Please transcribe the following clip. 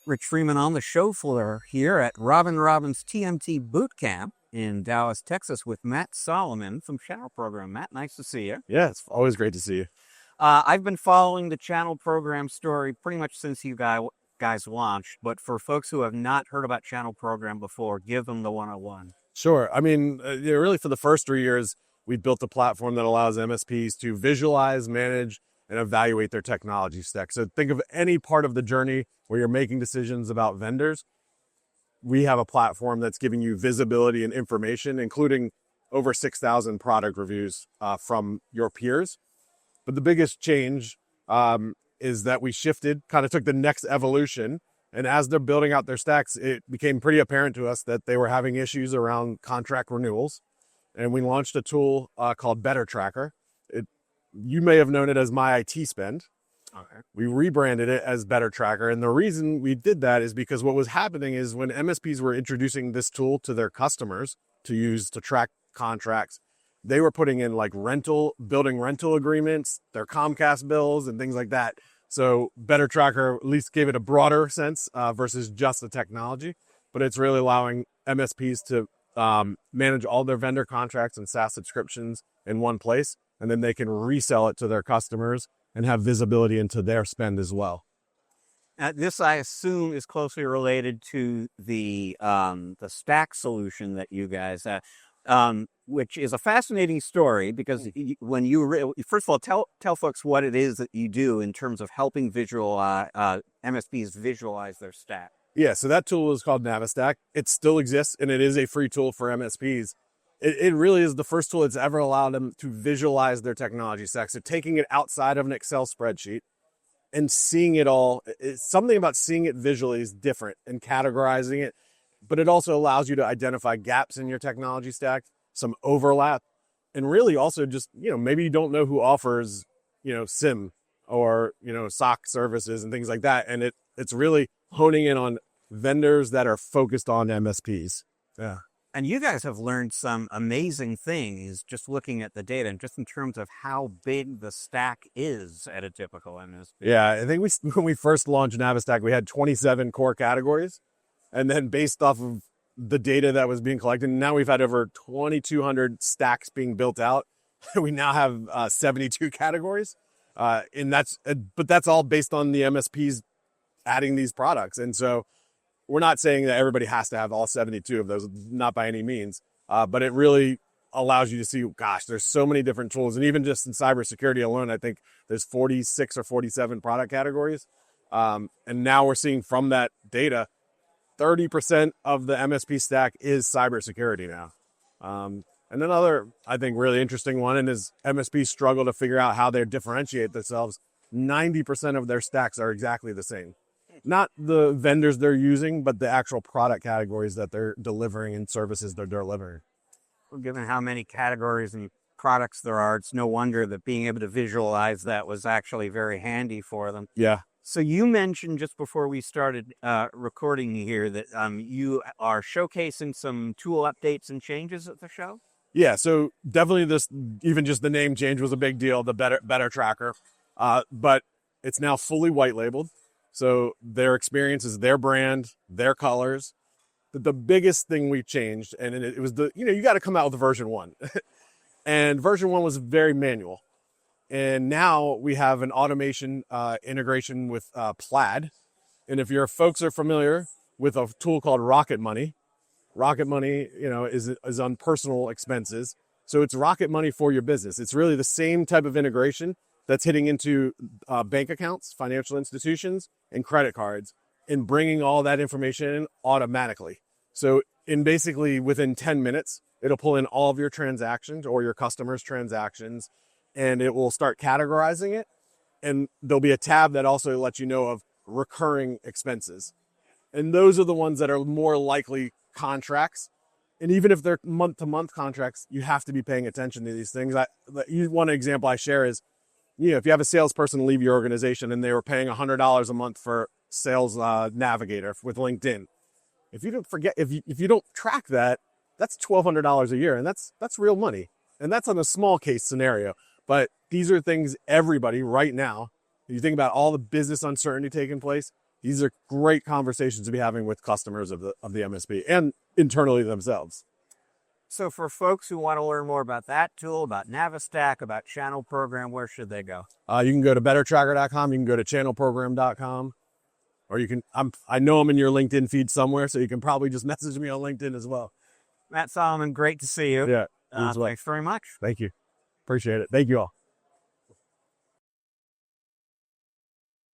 Rich Freeman on the show floor here at Robin Robbins TMT Boot Camp in Dallas, Texas with Matt Solomon from Channel Program. Matt, nice to see you. Yeah, it's always great to see you. I've been following the Channel Program story pretty much since you guys launched, but for folks who have not heard about Channel Program before, give them the 101. Sure. I mean, really for the first 3 years, we built a platform that allows MSPs to visualize, manage, and evaluate their technology stack. So think of any part of the journey where you're making decisions about vendors. We have a platform that's giving you visibility and information, including over 6,000 product reviews from your peers. But the biggest change is that we shifted, kind of took the next evolution. And as they're building out their stacks, it became pretty apparent to us that they were having issues around contract renewals. And we launched a tool called BetterTracker. You may have known it as My IT Spend. Okay. We rebranded it as BetterTracker. And the reason we did that is because what was happening is when MSPs were introducing this tool to their customers to use to track contracts, they were putting in like building rental agreements, their Comcast bills and things like that. So BetterTracker at least gave it a broader sense versus just the technology, but it's really allowing MSPs to manage all their vendor contracts and SaaS subscriptions in one place, and then they can resell it to their customers and have visibility into their spend as well. This, I assume, is closely related to the Stack solution that you guys which is a fascinating story because when first of all, tell folks what it is that you do in terms of helping MSPs visualize their stack. Yeah, so that tool is called Navistack. It still exists, and it is a free tool for MSPs. It really is the first tool that's ever allowed them to visualize their technology stack. So taking it outside of an Excel spreadsheet and seeing it all, it's something about seeing it visually is different and categorizing it, but it also allows you to identify gaps in your technology stack, some overlap, and really also just, maybe you don't know who offers, SIM or, SOC services and things like that. And it's really honing in on vendors that are focused on MSPs. Yeah. And you guys have learned some amazing things just looking at the data and just in terms of how big the stack is at a typical MSP. Yeah, I think when we first launched Navistack, we had 27 core categories. And then based off of the data that was being collected, now we've had over 2,200 stacks being built out. We now have 72 categories. But that's all based on the MSPs adding these products. And so we're not saying that everybody has to have all 72 of those, not by any means. But it really allows you to see, gosh, there's so many different tools. And even just in cybersecurity alone, I think there's 46 or 47 product categories. And now we're seeing from that data, 30% of the MSP stack is cybersecurity now. And another, I think, really interesting one, and is MSPs struggle to figure out how they differentiate themselves. 90% of their stacks are exactly the same. Not the vendors they're using, but the actual product categories that they're delivering and services they're delivering. Well, given how many categories and products there are, it's no wonder that being able to visualize that was actually very handy for them. Yeah. So you mentioned just before we started recording here that you are showcasing some tool updates and changes at the show? Yeah, so definitely even just the name change was a big deal, the BetterTracker. But it's now fully white labeled. So their experience is their brand, their colors. The biggest thing we changed, and it was you got to come out with version 1. And version 1 was very manual. And now we have an automation integration with Plaid. And if your folks are familiar with a tool called Rocket Money is on personal expenses. So it's Rocket Money for your business. It's really the same type of integration that's hitting into bank accounts, financial institutions, and credit cards, and bringing all that information in automatically. So basically within 10 minutes, it'll pull in all of your transactions or your customers' transactions, and it will start categorizing it. And there'll be a tab that also lets you know of recurring expenses. And those are the ones that are more likely contracts. And even if they're month-to-month contracts, you have to be paying attention to these things. One example I share is, if you have a salesperson leave your organization and they were paying $100 a month for Sales Navigator with LinkedIn, if you don't track that, that's $1,200 a year, and that's real money. And that's on a small case scenario. But these are things everybody right now, you think about all the business uncertainty taking place, these are great conversations to be having with customers of the MSP and internally themselves. So for folks who want to learn more about that tool, about Navistack, about Channel Program, where should they go? You can go to BetterTracker.com. You can go to ChannelProgram.com. Or you can, I know I'm in your LinkedIn feed somewhere, so you can probably just message me on LinkedIn as well. Matt Solomon, great to see you. Yeah. Well. Thanks very much. Thank you. Appreciate it. Thank you all.